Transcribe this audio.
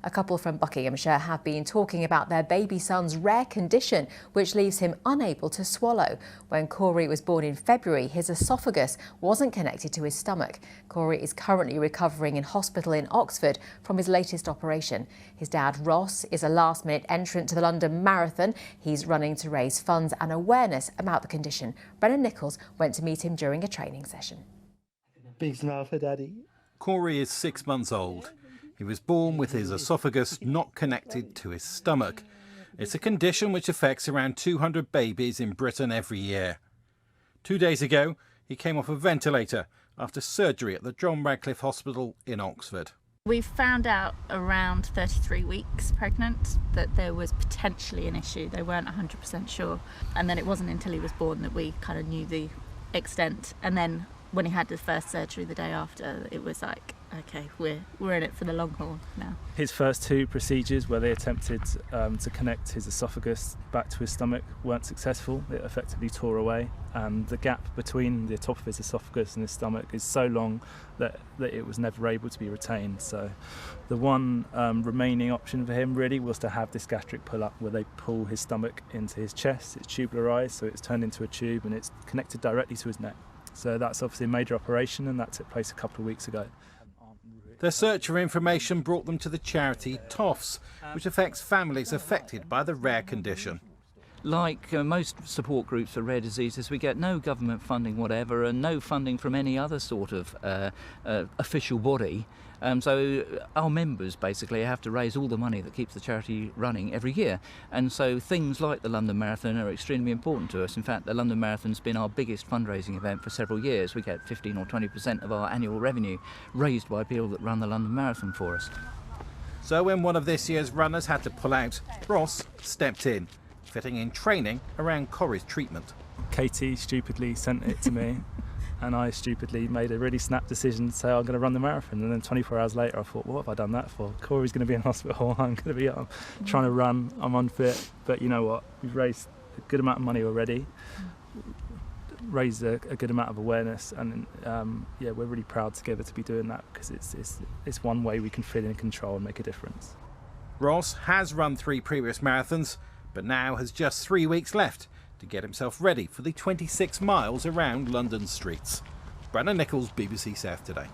A couple from Buckinghamshire have been talking about their baby son's rare condition, which leaves him unable to swallow. When Corey was born in February, his esophagus wasn't connected to his stomach. Corey is currently recovering in hospital in Oxford from his latest operation. His dad, Ross, is a last-minute entrant to the London Marathon. He's running to raise funds and awareness about the condition. Brennan Nichols went to meet him during a training session. Big smile for Daddy. Corey is 6 months old. He was born with his esophagus not connected to his stomach. It's a condition which affects around 200 babies in Britain every year. 2 days ago, he came off a ventilator after surgery at the John Radcliffe Hospital in Oxford. We found out around 33 weeks pregnant that there was potentially an issue. They weren't 100% sure. And then it wasn't until he was born that we kind of knew the extent. And then when he had his first surgery the day after, it was like, okay, we're in it for the long haul now. His first two procedures where they attempted to connect his esophagus back to his stomach weren't successful. It effectively tore away, and the gap between the top of his esophagus and his stomach is so long that it was never able to be retained. So the one remaining option for him really was to have this gastric pull-up where they pull his stomach into his chest. It's tubularized, so it's turned into a tube and it's connected directly to his neck. So that's obviously a major operation, and that took place a couple of weeks ago. Their search for information brought them to the charity TOFS, which affects families affected by the rare condition. Like most support groups for rare diseases, we get no government funding whatever and no funding from any other sort of official body. So our members basically have to raise all the money that keeps the charity running every year. And so things like the London Marathon are extremely important to us. In fact, the London Marathon's been our biggest fundraising event for several years. We get 15 or 20% of our annual revenue raised by people that run the London Marathon for us. So when one of this year's runners had to pull out, Ross stepped in, fitting in training around Corey's treatment. Katie stupidly sent it to me. And I stupidly made a really snap decision to say I'm going to run the marathon. And then 24 hours later I thought, what have I done that for? Corey's going to be in hospital, I'm going to be trying to run, I'm unfit. But you know what, we've raised a good amount of money already, raised a good amount of awareness, and yeah, we're really proud together to be doing that, because it's one way we can feel in control and make a difference. Ross has run 3 previous marathons, but now has just 3 weeks left to get himself ready for the 26 miles around London streets. Brennan Nichols, BBC South Today.